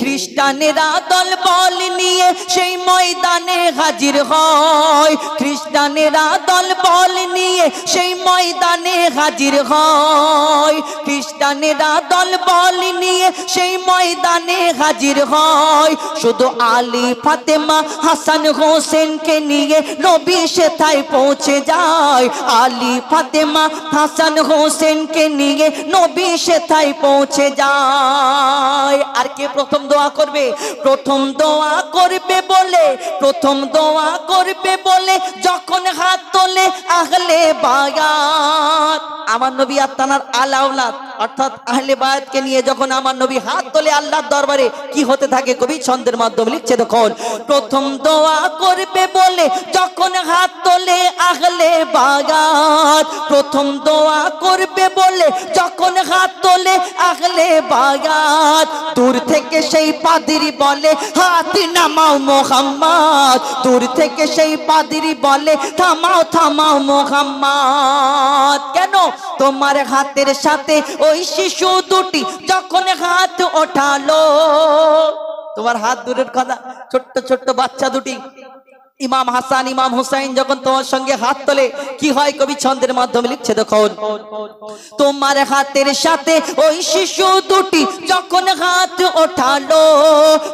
খ্রিস্টানেরা দল বল নিয়ে সেই ময়দানে হাজির হয়, খ্রিস্টানেরা দল বল নিয়ে সেই ময়দানে হাজির হয়, খ্রিস্টানেরা দল বল নিয়ে সেই ময়দানে হাজির হয়। শুধু আলী, ফাতেমা, হাসান, হোসেনকে নিয়ে নবী সেথায় পৌঁছে যায়, আলী, ফাতেমা, হাসান, হোসেনকে নিয়ে নবী সেথায় পৌঁছে যায়। আর কে প্রথম দোয়া করবে? প্রথম দোয়া করবে বলে, প্রথম দোয়া করবে বলে যখন হাত তোলে আহলে বায়াত, আমার নবী আর তানার আলাউলাদ অর্থাৎ আহলে বায়াতকে নিয়ে যখন আমার নবী হাত তোলে আল্লাহর দরবারে, কি হতে থাকে কবি ছন্দের মাধ্যমে লিখছে। দেখুন, প্রথম দোয়া করবে বলে যখন হাত তোলে আহলে বায়াত, প্রথম দোয়া করবে বলে যখন হাত তোলে আহলে বায়াত, দূর থেকে সেই পাদ্রী বলে হাত নামাও মোহাম্মদ, দূর থেকে সেই পাদ্রী বলে থামাও থামাও মোহাম্মদ। কেন? তোমার হাতের সাথে ওই শিশু দুটি যখন হাত ওঠালো, তোমার হাত দূরের কথা, ছোট্ট ছোট্ট বাচ্চা দুটি ইমাম হাসান ইমাম হুসাইন যখন তোমার সঙ্গে হাত তোলে কি হয় কবি ছন্দের মাধ্যমে লিখছে দেখুন, তোমার হাতের সাথে ওই শিশু দুটি যখন হাত ওঠালো,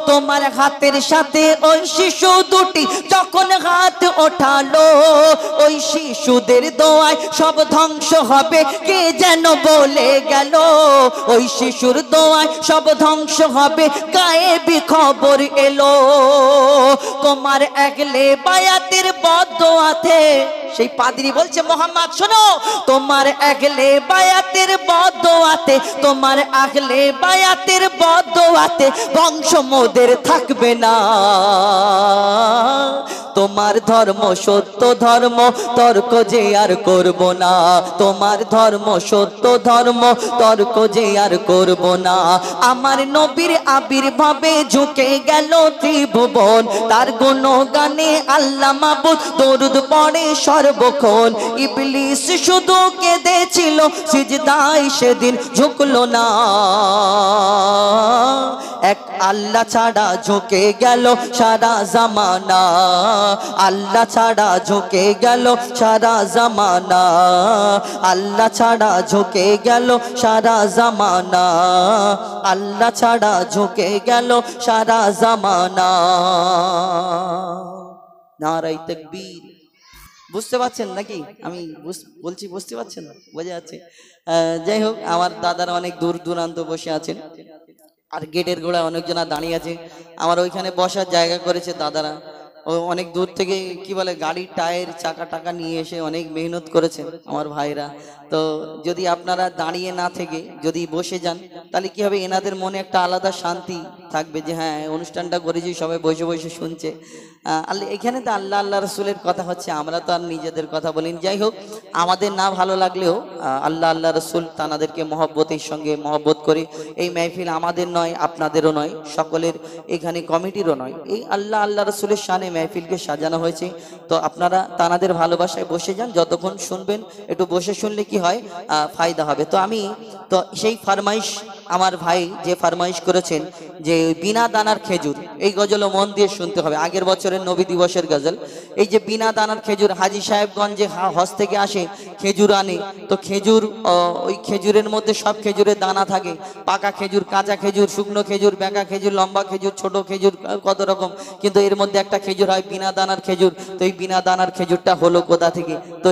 তোমার হাতের সাথে ওই শিশু দুটি যখন হাত ওঠালো, ওই শিশুদের দোয়ায় সব ধ্বংস হবে কে যেন বলে গেল, ওই শিশুর দোয়ায় সব ধ্বংস হবে গায়েবী খবর এলো, তোমার একলে বায়াতের বদদোয়াতে, সেই পাদ্রী বলছে মোহাম্মদ শোনো, তোমার আগলে বায়াতের বদদোয়াতে, তোমার আগলে বায়াতের বদদোয়াতে বংশ মোদের থাকবে না, তোমার ধর্ম সত্য ধর্ম তর্ক যে আর করব না, তোমার ধর্ম সত্য ধর্ম তর্ক যে আর করব না, আমার নবীর আবির্ভাবে ঝুঁকে গেল ত্রিভুবন, তার গুণগানে আল্লাহ মাবুদ দরুদ পড়ে সর্বক্ষণ, ইবলিস শুধু কেঁদেছিল সিজদায় সেদিন ঝুঁকলো না, এক আল্লাহ ছাড়া ঝুঁকে গেল সারা জামানা, আল্লাহ ছাড়া ঝুঁকে গেল সারা জামানা, আল্লাহ ছাড়া ঝুঁকে গেল সারা জামানা, আল্লাহ ছাড়া ঝুঁকে গেল সারা জামানা। নারায়ে তাকবীর। বুঝতে পারছেন নাকি আমি বলছি, বুঝতে পারছেন না? বোঝা যাচ্ছে। যাই হোক, আমার দাদারা অনেক দূর দূরান্ত বসে আছেন, আর গেটের গোড়ায় অনেকজনা দাঁড়িয়ে আছে, আমার ওইখানে বসার জায়গা করেছে দাদারা, ও অনেক দূর থেকে কি বলে গাড়ির টায়ার চাকা টাকা নিয়ে এসে অনেক মেহনত করেছেন আমার ভাইরা। তো যদি আপনারা দাঁড়িয়ে না থেকে যদি বসে যান তাহলে কি হবে, এনাদের মনে একটা আলাদা শান্তি থাকবে যে হ্যাঁ অনুষ্ঠানটা করেছি, সবাই বসে বসে শুনছে। এখানে তো আল্লাহ আল্লাহ রসুলের কথা হচ্ছে, আমরা তো আর নিজেদের কথা বলিনি। যাই হোক, আমাদের না ভালো লাগলেও আল্লাহ আল্লাহ রসুল তানাদেরকে মহব্বতের সঙ্গে মহব্বত করে, এই মেহফিল আমাদের নয়, আপনাদেরও নয়, সকলের এখানে কমিটিরও নয়, এই আল্লাহ আল্লাহ রসুলের শানে মেহফিলকে সাজানো হয়েছে। তো আপনারা তানাদের ভালোবাসায় বসে যান, যতক্ষণ শুনবেন একটু বসে শুনলে কি হয় ফায়দা হবে। তো আমি তো সেই ফরমাইশ, আমার ভাই যে ফরমাইশ করেছেন যে বিনা দানার খেজুর, এই গজলও মন দিয়ে শুনতে হবে, আগের বছরের নবী দিবসের গজল। এই যে বিনা দানার খেজুর, হাজী সাহেবগঞ্জে হজ থেকে আসে খেজুর আনে, তো খেজুর ওই খেজুরের মধ্যে সব খেজুরের দানা থাকে, পাকা খেজুর, কাঁচা খেজুর, শুকনো খেজুর, বেঁকা খেজুর, লম্বা খেজুর, ছোট খেজুর, কত রকম, কিন্তু এর মধ্যে একটা খেজুর হয় বিনা দানার খেজুর। তো এই বিনা দানার খেজুরটা হলো কোথা থেকে? তো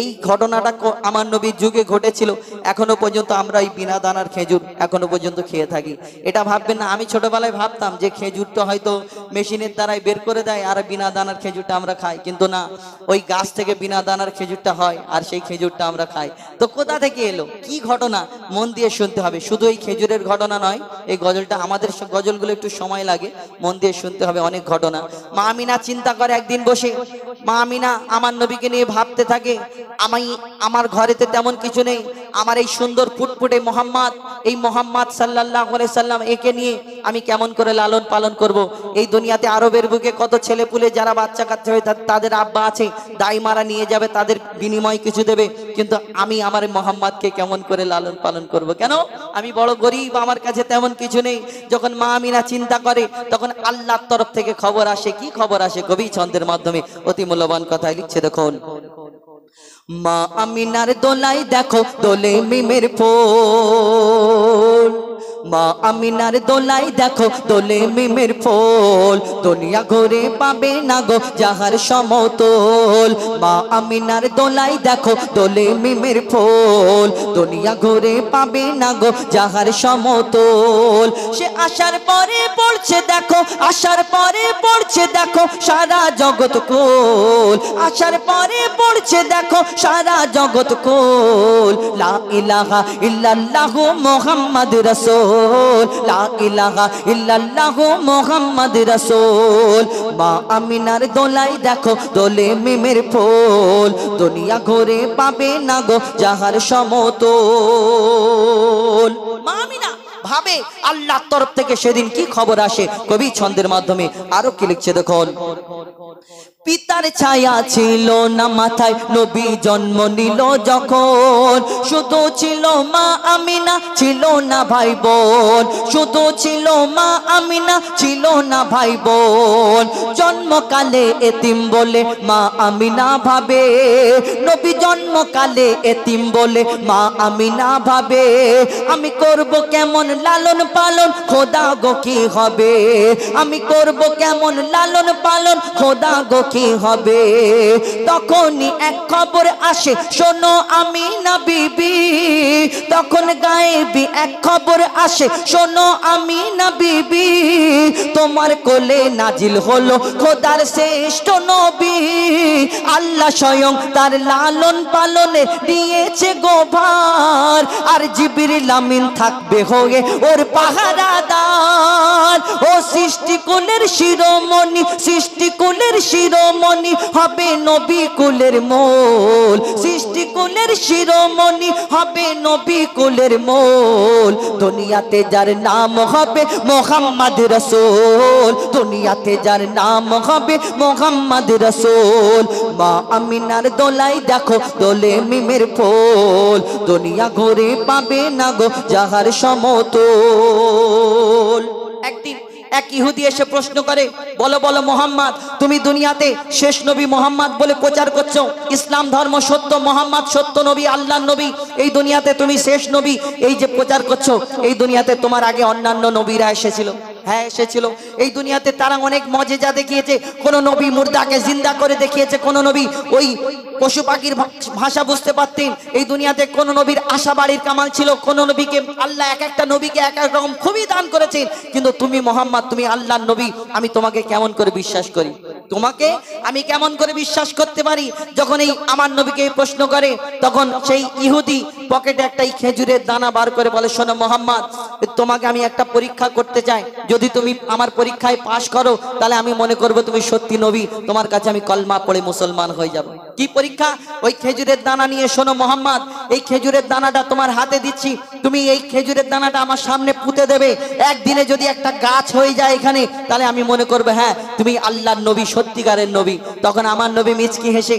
এই ঘটনাটা আমার নবীর যুগে ঘটেছিল, এখনো পর্যন্ত আমরা এই বিনা দানার খেজুর এখনো পর্যন্ত খেয়ে থাকি। এটা ভাববেন না, আমি ছোটবেলায় ভাবতাম যে খেজুরটা হয়তো মেশিনের দ্বারাই বের করে দেয় আর বিনা দানার খেজুরটা আমরা খাই, কিন্তু না, ওই গাছ থেকে বিনা দানার খেজুরটা হয় আর সেই খেজুরটা আমরা খাই। তো কোথা থেকে এলো, কি ঘটনা, মন দিয়ে শুনতে হবে। শুধু এই খেজুরের ঘটনা নয়, এই গজলটা, আমাদের গজলগুলো একটু সময় লাগে, মন দিয়ে শুনতে হবে, অনেক ঘটনা। মা আমিনা চিন্তা করে একদিন বসে, মা আমিনা আমার নবীকে নিয়ে ভাবতে থাকে, আমার ঘরেতে তেমন কিছু নেই, আমার এই সুন্দর ফুটফুটে মোহাম্মদ, এই মোহাম্মদ সাল্লাল্লাহু আলাইহি সাল্লাম, একে নিয়ে আমি কেমন করে লালন পালন করব। এই দুনিয়াতে আরবের বুকে কত ছেলে পুলে যারা বাচ্চা কাচ্চা হয়ে তাদের আব্বা আছে, দাইমারা নিয়ে যাবে, তাদের বিনিময় কিছু দেবে, কিন্তু আমি আমার মোহাম্মদকে কেমন করে লালন পালন করব? কেন? আমি বড় গরিব, আমার কাছে তেমন কিছু নেই। যখন মা আমিনা চিন্তা করে, তখন আল্লাহর তরফ থেকে খবর আসে। কি খবর আসে? কবি ছন্দের মাধ্যমে অতি মূল্যবান কথাই লিখছে, দেখুন। মা আমিনার দোলাই দেখো দোলে মিমের ফুল, মা আমিনার দোলাই দেখো দোলে মিমের ফুল, দুনিয়া ঘুরে পাবে না গো যাহার সমতল। মা আমিনার দোলাই দেখো দোলে মিমের ফুল, দুনিয়া ঘুরে পাবে না গো যাহার সমতল। সে আসার পরে পড়ছে দেখো, আসার পরে পড়ছে দেখো সারা জগৎ কুল, আসার পরে পড়ছে দেখো সারা জগৎ কুল। লা ইলাহা ইল্লাল্লাহু মুহাম্মদ রাসূল, লা ইলাহা ইল্লাল্লাহু মুহাম্মদ রাসূল। মা আমিনার দোলাই দেখো দোলে মিমের ফুল, দুনিয়া ঘুরে পাবে না গো যাহার সমতল। মা আমিনা ভাবে আল্লাহর তরফ থেকে সেদিন কি খবর আসে। কবি ছন্দের মাধ্যমে আরো কি লিখছে দেখুন। পিতার ছায়া ছিল না মাথায়, নবী জন্ম নিল যখন। শুধু ছিল মা আমিনা, ছিল না ভাই বোন। শুধু ছিল মা আমিনা, ছিল না ভাই বোন। জন্মকালে এতিম বলে মা আমিনা ভাবে, নবী জন্মকালে এতিম বলে মা আমিনা ভাবে। আমি করব কেমন লালন পালন, খোদা গো কি হবে? আমি করব কেমন লালন পালন, খোদা গো কি হবে? তখনই এক খবর আসে, শোনো আমিনা বিবি। তখন গায়েবী এক খবর আসে, শোনো আমিনা বিবি। তোমার কোলে নাজিল হলো খোদার শ্রেষ্ঠ নবী। আল্লাহ স্বয়ং তার লালন পালনে দিয়েছে গোভার, আর জিবরিল আমিন থাকবে হয়ে ওর পাহারাদার। ও সৃষ্টিকুলের শিরোমণি, সৃষ্টিকুলের শিরোমণি হবে নবী কুলের মোল। সৃষ্টিকুলের শিরোমণি হবে নবী কুলের মোল। দুনিয়াতে যার নাম হবে মুহাম্মদ রাসূল, দুনিয়াতে যার নাম হবে মুহাম্মদ রাসূল। মা আমিনার দোলাই দেখো দোলে মিমের ফুল, দুনিয়া ঘুরে পাবে না গো যাহার সমতুল। একদিন এক ইহুদি এসে প্রশ্ন করে, বলো বলো মোহাম্মদ, তুমি দুনিয়াতে শেষ নবী মোহাম্মদ বলে প্রচার করছো, ইসলাম ধর্ম সত্য, মোহাম্মদ সত্য নবী, আল্লাহর নবী, এই দুনিয়াতে তুমি শেষ নবী এই যে প্রচার করছো, এই দুনিয়াতে তোমার আগে অন্যান্য নবীরা এসেছিল? হ্যাঁ এসেছিল। এই দুনিয়াতে তারা অনেক মজেজা দেখিয়েছে। কোন নবী মুর্দাকে জিন্দা করে দেখিয়েছে, কোন নবী ওই পশু পাখির ভাষা বুঝতে পারতেন। এই দুনিয়াতে কোন নবীর আশা বাড়ির কামাল ছিল, কোন নবীকে আল্লাহ এক একটা নবীকে এক এক রকম খুবই দান করেছেন। কিন্তু তুমি মোহাম্মদ, তুমি আল্লাহর নবী, আমি তোমাকে কেমন করে বিশ্বাস করি? তোমাকে আমি কেমন করে বিশ্বাস করতে পারি? যখন এই আমার নবীকে প্রশ্ন করে, তখন সেই ইহুদি পকেটে একটা খেজুরের দানা বার করে বলে, শোনো মোহাম্মদ, তোমাকে আমি একটা পরীক্ষা করতে চাই। যদি তুমি আমার পরীক্ষায় পাশ করো, তাহলে আমি মনে করব তুমি সত্যি নবী, তোমার কাছে আমি কলমা পড়ে মুসলমান হয়ে যাব। কি পরীক্ষা? ওই খেজুরের দানা নিয়ে, শোনো মোহাম্মদ, এই খেজুরের দানাটা তোমার হাতে দিচ্ছি, তুমি এই খেজুরের দানাটা আমার সামনে পুঁতে দেবে। একদিনে যদি একটা গাছ হয়ে যায় এখানে, তাহলে আমি মনে করবো হ্যাঁ তুমি আল্লাহর নবী, সত্যিকারের নবী। তখন আমার নবী মিচকি হেসে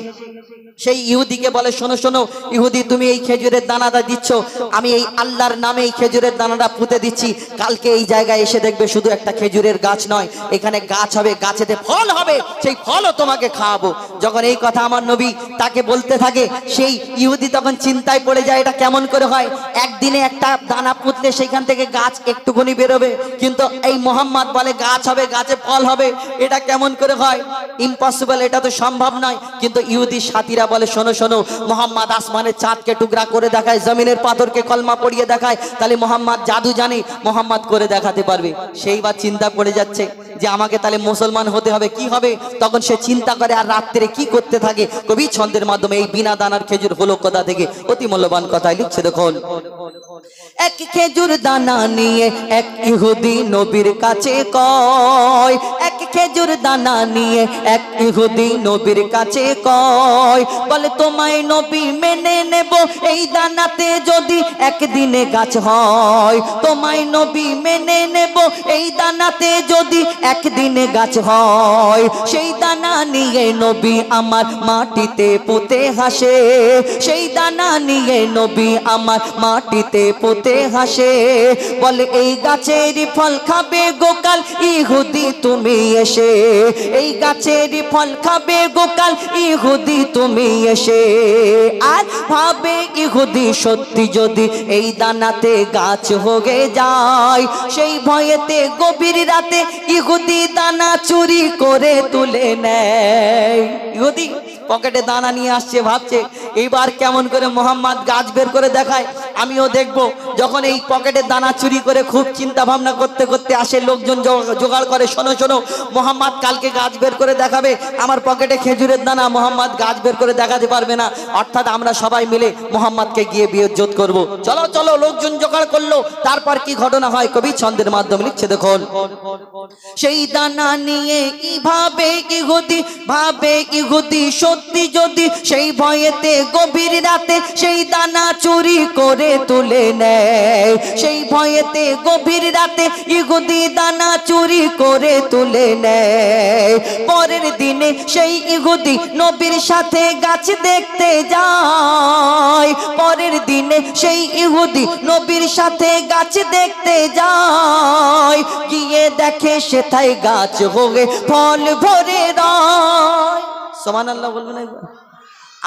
সেই ইহুদিকে বলে, শোনো শোনো ইহুদি, তুমি এই খেজুরের দানাটা দিচ্ছ, আমি এই আল্লাহর নামে এই খেজুরের দানাটা পুঁতে দিচ্ছি। কালকে এই জায়গায় এসে দেখবে শুধু একটা খেজুরের গাছ নয়, এখানে গাছ হবে, গাছেতে ফল হবে, সেই ফলও তোমাকে খাওয়াবো। যখন এই কথা আমার নবী তাকে বলতে থাকে, সেই ইহুদি তখন চিন্তায় পড়ে যায়, এটা কেমন করে হয়? একদিনে একটা দানা পুঁতলে সেখান থেকে গাছ একটুখানি বেরোবে, কিন্তু এই মোহাম্মদ বলে গাছ হবে, গাছে ফল হবে, এটা কেমন করে হয়? ইম্পসিবল, এটা তো সম্ভব নয়। কিন্তু ইহুদি সাথীরা বলে, শোনো শোনো, মোহাম্মদ আসমানের চাঁদকে টুকরা করে দেখায়, জমিনের পাথরকে কলমা পড়িয়ে দেখায়, তাহলে মোহাম্মদ জাদু জানে, মোহাম্মদ করে দেখাতে পারবে। সেইবার চিন্তা পড়ে যাচ্ছে যে আমাকে তাহলে মুসলমান হতে হবে, কি হবে? তখন সে চিন্তা করে আর রাত্রে কি করতে থাকে। কবি ছন্দের মাধ্যমে এই বিনা দানার খেজুর হলো কোথা থেকে, অতি মূল্যবান কথাই লিখছে দেখুন। এক খেজুর দানা নিয়ে এক ইহুদি নবীর কাছে কয়, এক খেজুর দানা নিয়ে এক ইহুদি নবীর কাছে কয়, বলে তোমায় নবী মেনে নেব এই দানাতে যদি একদিনে গাছ হয়। তোমায় নবী মেনে নেব এই দানাতে যদি একদিনে গাছ হয়। সেই দানা নিয়ে নবী আমার মাটিতে পুঁতে হাসে, সেই দানা নিয়ে নবী আমার মাটিতে পুঁতে হাসে। বলে এই গাছের ফল খাবে গোকাল ইহুদি তুমি এসে, এই গাছের ফল খাবে গোকাল ইহুদি তুমি এসে। আর ভাবে ইহুদি সত্যি যদি এই দানাতে গাছ হয়ে যায়, সেই ভয়েতে গভীর রাতে ইহুদি দানা চুরি করে তুলে নেয়। ইহুদি পকেটে দানা নিয়ে আসছে, ভাবছে এইবার কেমন করে মোহাম্মদ গাছ বের করে দেখায়, আমিও দেখবো। যখন এই পকেটে দানা চুরি করে খুব চিন্তা ভাবনা করতে করতে আসে, লোকজন জোগাড় করে, শোনো শোনো, মোহাম্মদ কালকে গাছ বের করে দেখাবে, আমার পকেটে খেজুরের দানা, মোহাম্মদ গাছ বের করে দেখাতে পারবে না, অর্থাৎ আমরা সবাই মিলে মোহাম্মদকে গিয়ে বেইজ্জত করব। চলো চলো, লোকজন জোগাড় করলো। তারপর কি ঘটনা হয় কবি ছন্দের মাধ্যমে লিখছে দেখুন। সেই দানা নিয়ে ভাবে ইহুদি সত্যি যদি সেই ভয়েতে গভীর রাতে সেই দানা চুরি করে করে তুলে নেয়। সেই ভয়েতে গভীর রাতে ইহুদি দানা চুরি করে তুলে নেয়। পরের দিনে সেই ইহুদি নবীর সাথে গাছ দেখতে যায়। পরের দিনে সেই ইহুদি নবীর সাথে গাছ দেখতে যায়। গিয়ে দেখে সেথায় গাছ হয়ে ফল ভরে রয়। সুবহানাল্লাহ বলবেন একবার।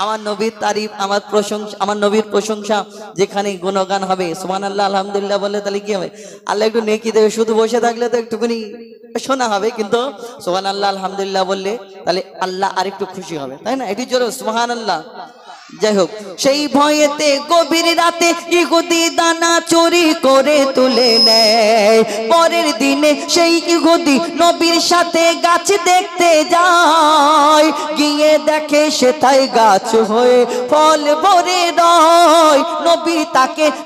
আমার নবীর তারিফ, আমার প্রশংসা, আমার নবীর প্রশংসা যেখানে গুণগান হবে সুবহানাল্লাহ আলহামদুলিল্লাহ বললে তাহলে কি হবে? আল্লাহ একটু নেকি দেবে। শুধু বসে থাকলে তো একটুখানি শোনা হবে, কিন্তু সুবহানাল্লাহ আলহামদুলিল্লাহ বললে তাহলে আল্লাহ আরেকটু খুশি হবে, তাই না? এটি জোরে সুবহানাল্লাহ। যাই হোক, সেই ভয়েতে গভীর রাতে ইহুদি দানা চুরি করে তুলে নেয়। পরের দিনে সেই ইহুদি নবীর সাথে গাছ দেখতে যায়। গিয়ে দেখে সেথায় গাছ হয়ে ফল ভরে রয়।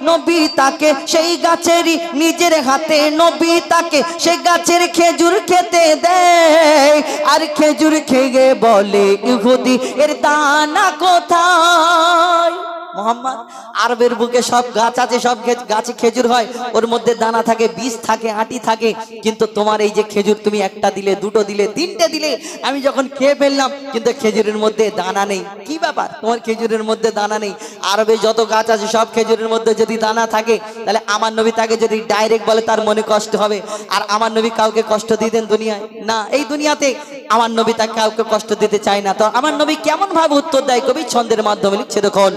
নবী তাকে সেই গাছেরই নিজের হাতে নবী তাকে সেই গাছের খেজুর খেতে দেয়। আর খেজুর খেয়ে বলে ইহুদি এর দানা কোথায়? মোহাম্মদ, আরবের বুকে সব গাছ আছে, সব গাছে খেজুর হয়, ওর মধ্যে দানা থাকে, বীজ থাকে, আটি থাকে, কিন্তু তোমার এই যে খেজুর তুমি একটা দিলে, দুটো দিলে, তিনটে দিলে, আমি যখন খেয়ে ফেললাম কিন্তু খেজুরের মধ্যে দানা নেই। কি ব্যাপার, তোমার খেজুরের মধ্যে দানা নেই? আরবে যত গাছ আছে সব খেজুরের মধ্যে যদি দানা থাকে, তাহলে আমার নবী তাকে যদি ডাইরেক্ট বলে তার মনে কষ্ট হবে। আর আমার নবী কাউকে কষ্ট দিতেন দুনিয়ায়? না, এই দুনিয়াতে আমার নবী তাকে কাউকে কষ্ট দিতে চায় না। তো আমার নবী কেমন ভাবে উত্তর দেয়? কবি ছন্দের মাধ্যমে লিখছে, দেখুন।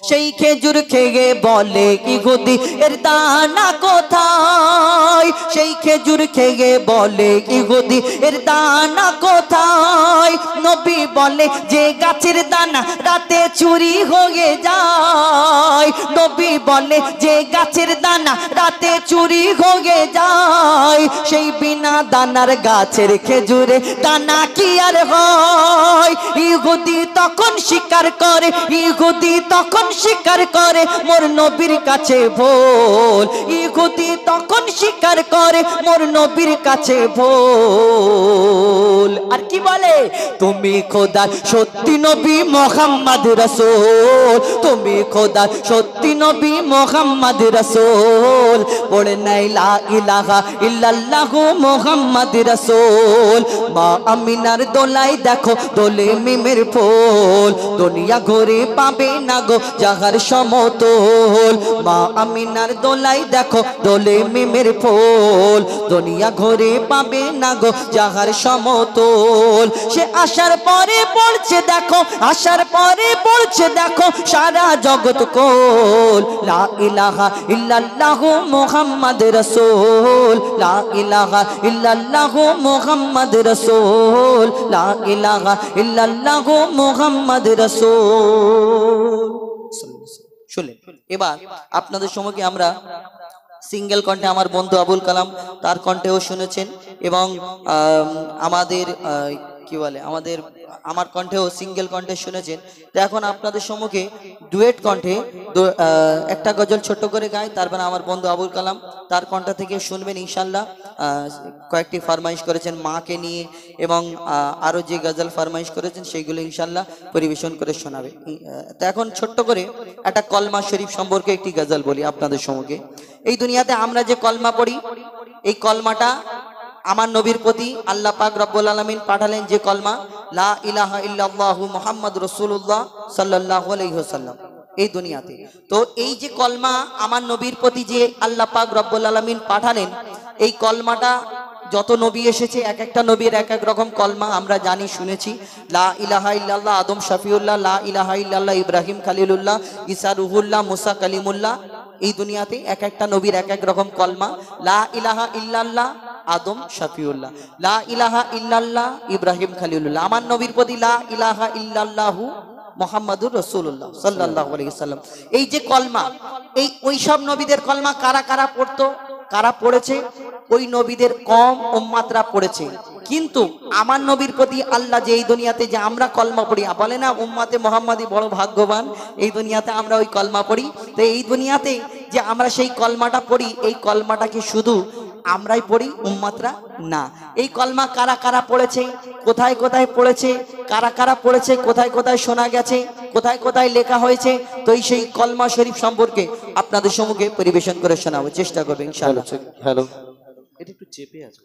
সেই খেজুর খেয়ে বলে ইহুদি এর দানা কোথায়? সেই খেজুর খেয়ে বলে ইহুদি এর দানা কোথায়? নবী বলে যে গাছের দানা রাতে চুরি হয়ে যায়। নবী বলে যে গাছের দানা রাতে চুরি হয়ে যায়। সেই বিনা দানার গাছের খেজুরে দানা কি আর হয়? ইহুদি তখন স্বীকার করে, ইহুদি তখন স্বীকার করে মোর নবীর কাছে ভুল। ইহুদি তখন স্বীকার করে মোর নবীর কাছে ভুল। আর কি বলে? তুমি খোদার সত্যি নবী মুহাম্মদ রাসূল, তুমি খোদার সত্যি নবী মুহাম্মদ রাসূল। পড়ে নাই লা ইলাহা ইল্লাল্লাহু মুহাম্মদ রাসূল। মা আমিনার দোলাই দেখো দোলে মিমের ফুল। দুনিয়া ঘুরে পাবে না গো জাহার সমতল। মা আমিনার দোলাই দেখো দোলে মিমের ফুল। দুনিয়া ঘুরে পাবে না গো জাহার সমতল। সে আসার পরে পড়ছে দেখো, আসার পরে পড়ছে দেখো সারা জগৎ কোল। লা ইলাহা ইল্লাল্লাহু মুহাম্মদ রাসূল, লা ইলাহা ইল্লাল্লাহু মুহাম্মদ রাসূল, লা ইলাহা ইল্লাল্লাহু মুহাম্মদ রাসূল। শুনলেন? এবার আপনাদের সম্মুখে আমরা সিঙ্গেল কণ্ঠে আমার বন্ধু আবুল কালাম তার কণ্ঠেও শুনেছেন, এবং আমাদের কি বলে আমার কণ্ঠেও সিঙ্গেল কণ্ঠে শুনেছেন। তো এখন আপনাদের সম্মুখে ডুয়েট কণ্ঠে একটা গজল ছোট্ট করে গায়, তারপর আমার বন্ধু আবুল কালাম তার কণ্ঠ থেকে শুনবেন ইনশাল্লাহ। কয়েকটি ফরমাইশ করেছেন মাকে নিয়ে, এবং আরও যে গজল ফরমাইশ করেছেন সেইগুলো ইনশাল্লাহ পরিবেশন করে শোনাবে। তো এখন ছোট্ট করে একটা কলমা শরীফ সম্পর্কে একটি গজল বলি আপনাদের সম্মুখে। এই দুনিয়াতে আমরা যে কলমা পড়ি, এই কলমাটা আমার নবীর প্রতি আল্লাহ পাক রব্বুল আলামিন পাঠালেন যে কলমা, লা ইলাহা ইল্লাল্লাহু মুহাম্মাদুর রাসূলুল্লাহ সাল্লাল্লাহু আলাইহি ওয়াসাল্লাম, এই দুনিয়াতে। তো এই যে কলমা আমার নবীর প্রতি যে আল্লাহ পাক রব্বুল আলামিন পাঠালেন, এই কলমাটা যত নবী এসেছে এক একটা নবীর এক এক রকম কলমা আমরা জানি, শুনেছি। লা ইলাহা ইল্লাল্লাহ আদম শফিউল্লাহ, লা ইলাহা ইল্লাল্লাহ ইব্রাহিম খলিলুল্লাহ, ঈসা রুহুল্লাহ, মুসা কালিমুল্লাহ। এই দুনিয়াতে এক একটা নবীর এক এক রকম কলমা। লা ইলাহা ইল্লাল্লাহ আদম শফিউল্লাহ, লা ইলাহা ইল্লাল্লাহ ইব্রাহিম খলিলুল্লাহ। আমার নবীর প্রতি লা ইলাহা ইল্লাল্লাহু মুহাম্মাদুর রাসূলুল্লাহ সাল্লাল্লাহু আলাইহি ওয়াসাল্লাম, এই যে কলমা, এই ওই সব নবীদের কলমা কারা কারা পড়তো, কারা পড়েছে? ওই নবীদের কম উম্মাতরা পড়েছে। কিন্তু আমার নবীর প্রতি আল্লাহ যে এই দুনিয়াতে যে আমরা কলমা পড়ি, বলে না উম্মাতে মুহাম্মাদি বড় ভাগ্যবান, এই দুনিয়াতে আমরা ওই কলমা পড়ি। তো এই দুনিয়াতে যে আমরা সেই কলমাটা পড়ি, এই কলমাটাকে শুধু আমরাই পড়ি, উম্মতরা না। এই কলমা কারা কারা পড়েছে, কোথায় কোথায় পড়েছে, কারা কারা পড়েছে, কোথায় কোথায় শোনা গেছে, কোথায় কোথায় লেখা হয়েছে, তো এই সেই কলমা শরীফ সম্পর্কে আপনাদের সম্মুখে পরিবেশন করে শোনাবো, চেষ্টা করবেন ইনশাআল্লাহ। হ্যালো, এটা একটু চেপে আছে।